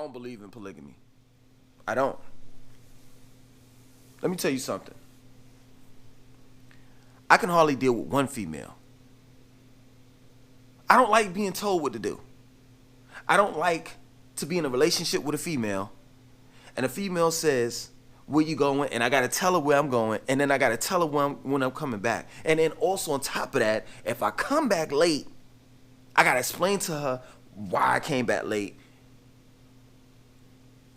don't believe in polygamy. I don't. Let me tell you something. I can hardly deal with one female. I don't like being told what to do. I don't like to be in a relationship with a female and a female says, where you going? And I got to tell her where I'm going. And then I got to tell her when I'm coming back. And then also on top of that, if I come back late, I got to explain to her why I came back late.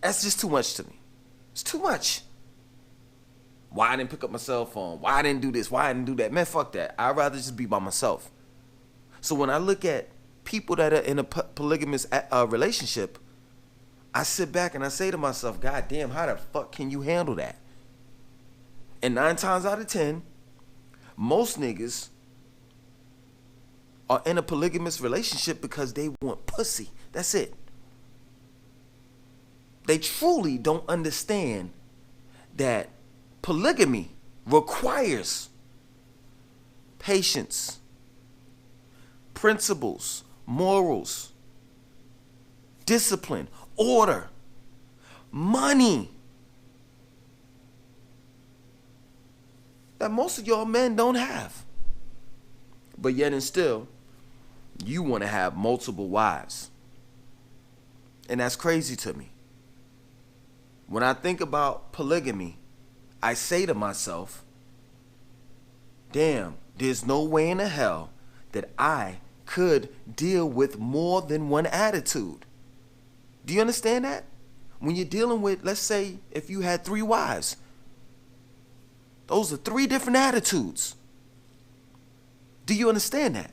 That's just too much to me. It's too much. Why I didn't pick up my cell phone. Why I didn't do this. Why I didn't do that. Man, fuck that. I'd rather just be by myself. So when I look at people that are in a polygamous relationship, I sit back and I say to myself, God damn, how the fuck can you handle that? And 9 times out of 10, most niggas are in a polygamous relationship because they want pussy. That's it. They truly don't understand that polygamy requires patience, principles, morals, discipline, order, money. That most of y'all men don't have. But yet and still, you want to have multiple wives. And that's crazy to me. When I think about polygamy, I say to myself, damn, there's no way in the hell that I could deal with more than one attitude. Do you understand that? When you're dealing with, let's say, if you had 3 wives, those are 3 different attitudes. Do you understand that?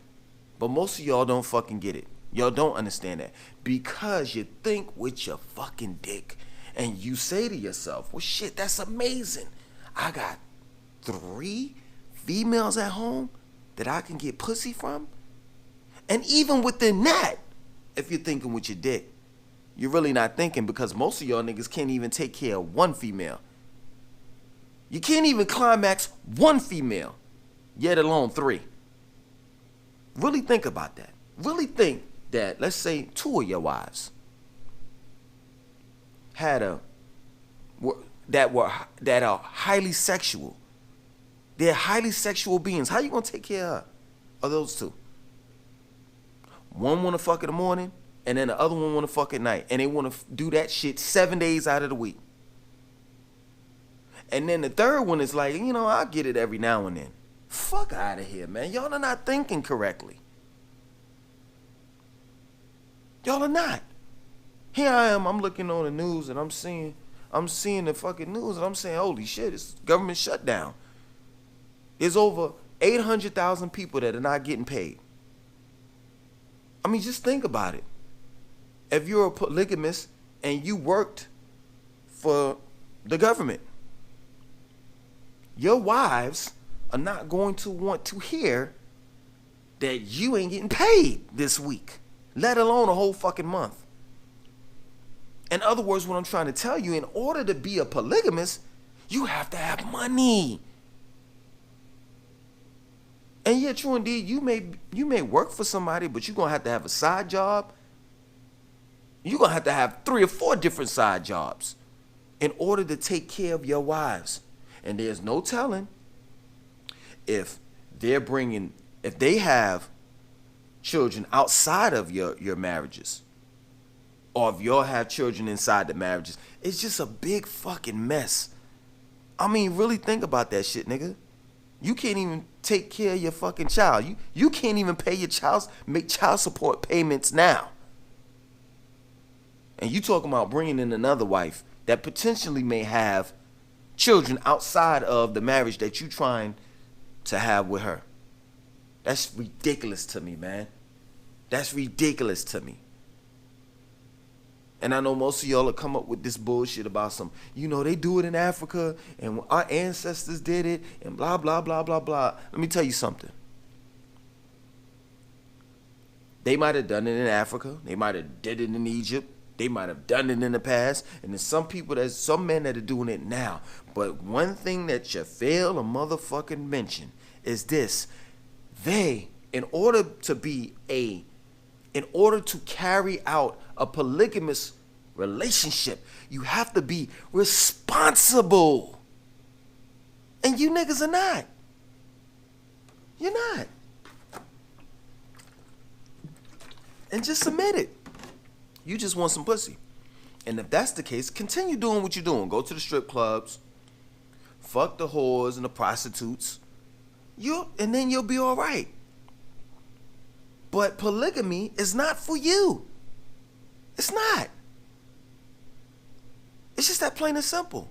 But most of y'all don't fucking get it. Y'all don't understand that because you think with your fucking dick and you say to yourself, well, shit, that's amazing. I got 3 females at home that I can get pussy from. And even within that, if you're thinking with your dick, you're really not thinking because most of y'all niggas can't even take care of 1 female. You can't even climax 1 female, yet alone 3. Really think about that. Really think that, let's say 2 of your wives had that are highly sexual. They're highly sexual beings. How you gonna take care of those 2? One wanna fuck in the morning, and then the other one wanna fuck at night, and they wanna do that shit 7 days out of the week. And then the third one is like, you know, I'll get it every now and then. Fuck out of here, man. Y'all are not thinking correctly. Y'all are not. Here I am, I'm looking on the news and I'm seeing the fucking news and I'm saying, holy shit, it's government shutdown. There's over 800,000 people that are not getting paid. I mean, just think about it. If you're a polygamist and you worked for the government, your wives are not going to want to hear that you ain't getting paid this week, let alone a whole fucking month. In other words, what I'm trying to tell you, in order to be a polygamist, you have to have money. And yeah, true indeed, you may work for somebody, but you're going to have a side job. You're going to have 3 or 4 different side jobs in order to take care of your wives. And there's no telling if they have children outside of your marriages, or if y'all have children inside the marriages. It's just a big fucking mess. I mean, really think about that shit, nigga. You can't even take care of your fucking child. You can't even make child support payments now. And you talking about bringing in another wife that potentially may have children outside of the marriage that you trying to have with her. That's ridiculous to me, man. That's ridiculous to me. And I know most of y'all will come up with this bullshit about some, they do it in Africa and our ancestors did it and blah, blah, blah, blah, blah. Let me tell you something. They might have done it in Africa. They might have did it in Egypt. They might have done it in the past. And there's some men that are doing it now. But one thing that you fail to motherfucking mention is this. In order to carry out a polygamous relationship, you have to be responsible. And you niggas are not. You're not. And just admit it. You just want some pussy. And if that's the case, continue doing what you're doing. Go to the strip clubs. Fuck the whores and the prostitutes. And then you'll be all right. But polygamy is not for you. It's not. It's just that plain and simple.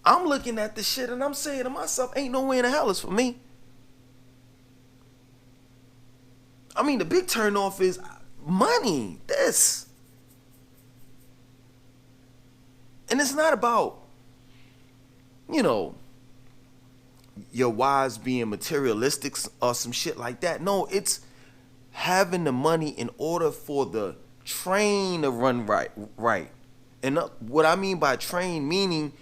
I'm looking at this shit and I'm saying to myself, ain't no way in the hell it's for me. I mean, the big turnoff is money. This. And it's not about, you know, your wives being materialistic or some shit like that. No, it's having the money in order for the train to run right. And what I mean by train, meaning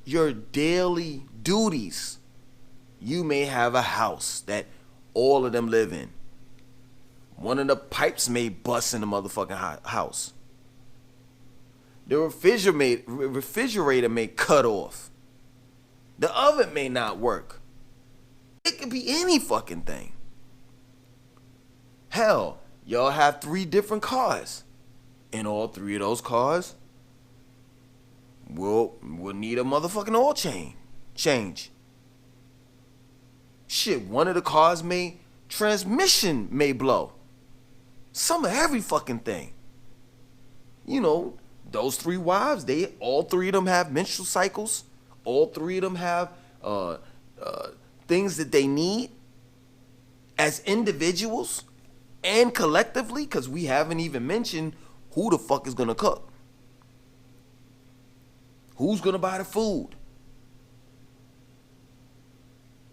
your daily duties. You may have a house that all of them live in. One of the pipes may bust in the motherfucking house. The refrigerator may cut off. The oven may not work. It could be any fucking thing. Hell, y'all have 3 different cars. And all 3 of those cars will need a motherfucking oil change. Shit, one of the cars transmission may blow. Some of every fucking thing. You know, those 3 wives, all 3 of them have menstrual cycles. All 3 of them have things that they need as individuals and collectively, because we haven't even mentioned who the fuck is gonna cook. Who's gonna buy the food?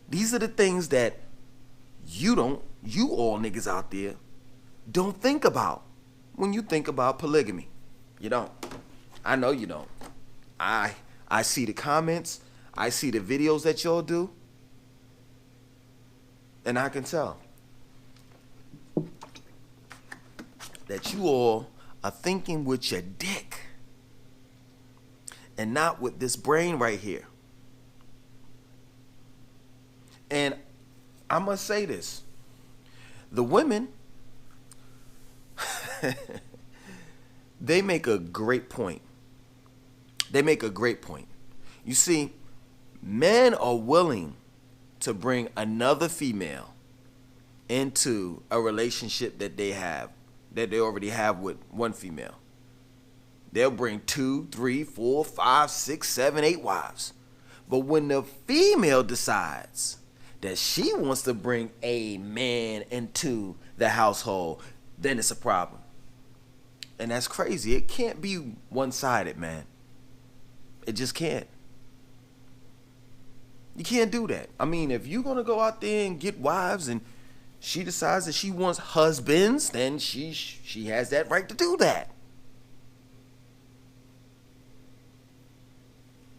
These are the things that you all niggas out there don't think about when you think about polygamy. You don't. I know you don't. I see the comments. I see the videos that y'all do. And I can tell that you all are thinking with your dick and not with this brain right here. And I must say this. The women, they make a great point. You see, men are willing to bring another female into a relationship that they already have with one female. They'll bring 2, 3, 4, 5, 6, 7, 8 wives. But when the female decides that she wants to bring a man into the household, then it's a problem. And that's crazy. It can't be one-sided, man. It just can't. You can't do that. I mean, if you're going to go out there and get wives and she decides that she wants husbands, then she has that right to do that.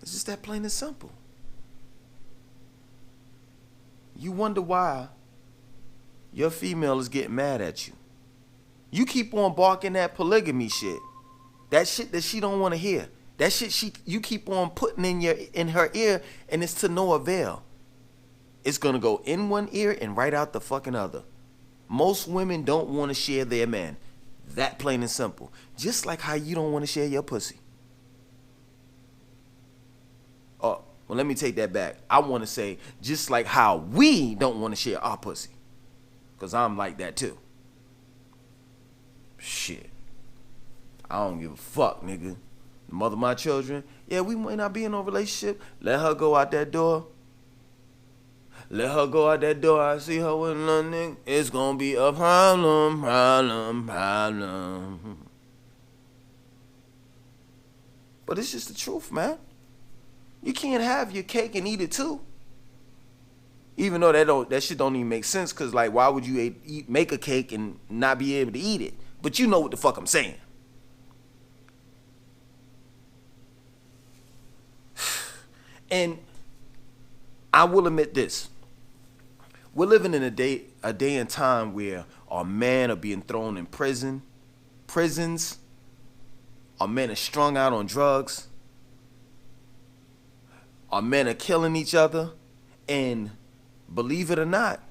It's just that plain and simple. You wonder why your female is getting mad at you. You keep on barking that polygamy shit. That shit that she don't want to hear. That shit you keep on putting in her ear, and it's to no avail. It's gonna go in one ear and right out the fucking other. Most women don't want to share their man. That plain and simple. Just like how you don't want to share your pussy. Oh, well, let me take that back. I want to say just like how we don't want to share our pussy. Because I'm like that too. Shit. I don't give a fuck, nigga. The mother of my children, yeah, we might not be in no relationship. Let her go out that door. Let her go out that door. I see her with another nigga. It's gonna be a problem. But it's just the truth, man. You can't have your cake and eat it too. Even though that shit don't even make sense, cause like, why would you make a cake and not be able to eat it? But you know what the fuck I'm saying. And I will admit this. We're living in a day and time where our men are being thrown in prison prisons. Our men are strung out on drugs. Our men are killing each other. And believe it or not,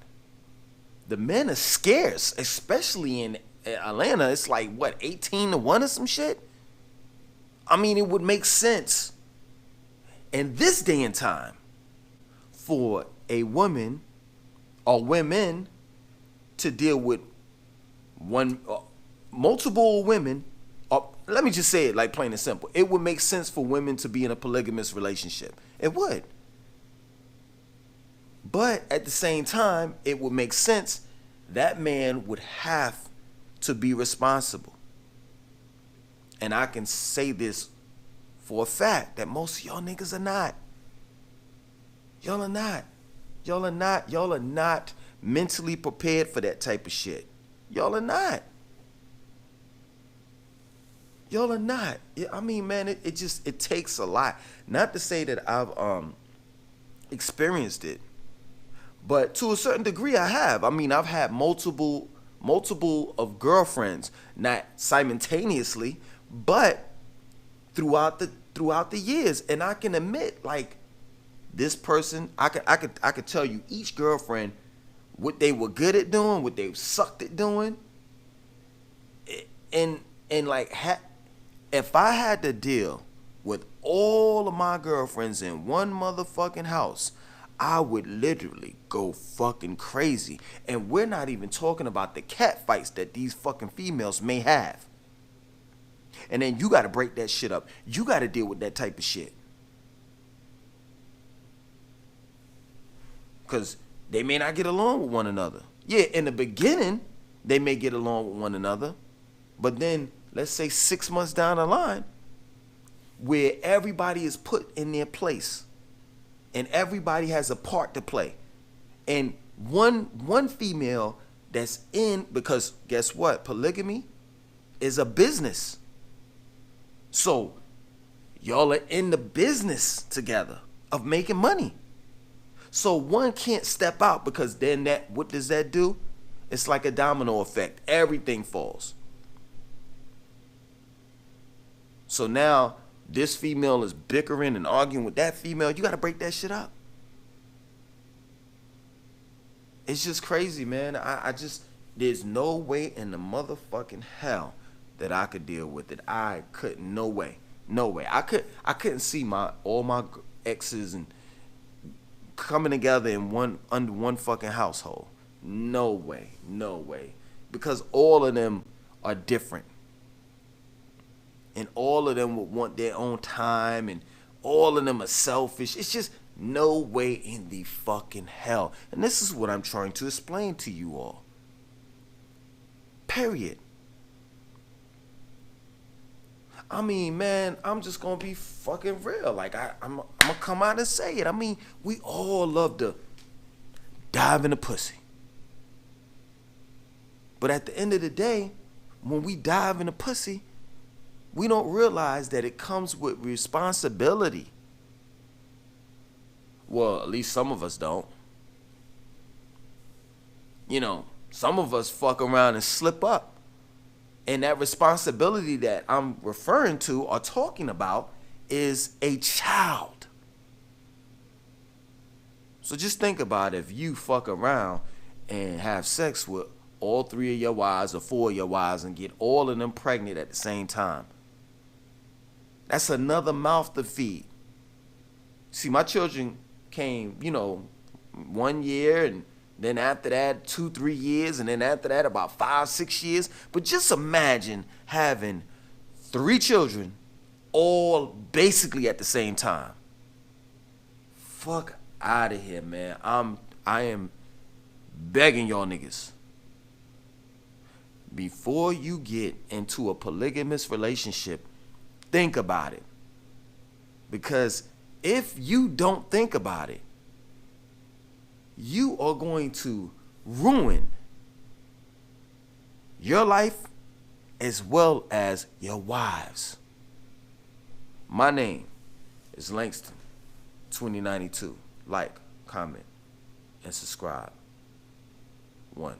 the men are scarce, especially in Atlanta. It's like, what, 18-1 or some shit? I mean, it would make sense in this day and time for a woman or women to deal with multiple women. Or let me just say it like plain and simple. It would make sense for women to be in a polygamous relationship. It would. But at the same time, it would make sense that man would have to be responsible. And I can say this for a fact that most of y'all niggas are not. Y'all are not. Y'all are not. Y'all are not mentally prepared for that type of shit. Y'all are not. Y'all are not. I mean, man, it takes a lot. Not to say that I've experienced it, but to a certain degree I have. I mean, I've had multiple of girlfriends, not simultaneously, but throughout the years. And I can admit, like, this person, I could tell you each girlfriend what they were good at doing, what they sucked at doing. And like, if I had to deal with all of my girlfriends in one motherfucking house, I would literally go fucking crazy. And we're not even talking about the cat fights that these fucking females may have. And then you got to break that shit up. You got to deal with that type of shit. Because they may not get along with one another. Yeah, in the beginning, they may get along with one another. But then, let's say 6 months down the line, where everybody is put in their place and everybody has a part to play. And one female that's in, because guess what? Polygamy is a business. So y'all are in the business together of making money. So one can't step out, because then what does that do? It's like a domino effect. Everything falls. So now this female is bickering and arguing with that female. You got to break that shit up. It's just crazy, man. There's no way in the motherfucking hell that I could deal with it. I couldn't. No way. No way. I couldn't see all my exes and coming together under one fucking household. No way. No way. Because all of them are different. And all of them would want their own time, and all of them are selfish. It's just no way in the fucking hell. And this is what I'm trying to explain to you all. Period. I mean, man, I'm just going to be fucking real. Like, I'm going to come out and say it. I mean, we all love to dive in the pussy. But at the end of the day, when we dive in the pussy, we don't realize that it comes with responsibility. Well, at least some of us don't. You know, some of us fuck around and slip up. And that responsibility that I'm referring to or talking about is a child. So just think about if you fuck around and have sex with all 3 of your wives or 4 of your wives and get all of them pregnant at the same time. That's another mouth to feed. See, my children came, 1 year, and then after that 2-3 years, and then after that about 5-6 years. But just imagine having 3 children all basically at the same time. Fuck out of here, man. I am begging y'all niggas, before you get into a polygamous relationship, think about it. Because if you don't think about it, you are going to ruin your life as well as your wives. My name is Langston 2092. Like, comment, and subscribe. 1.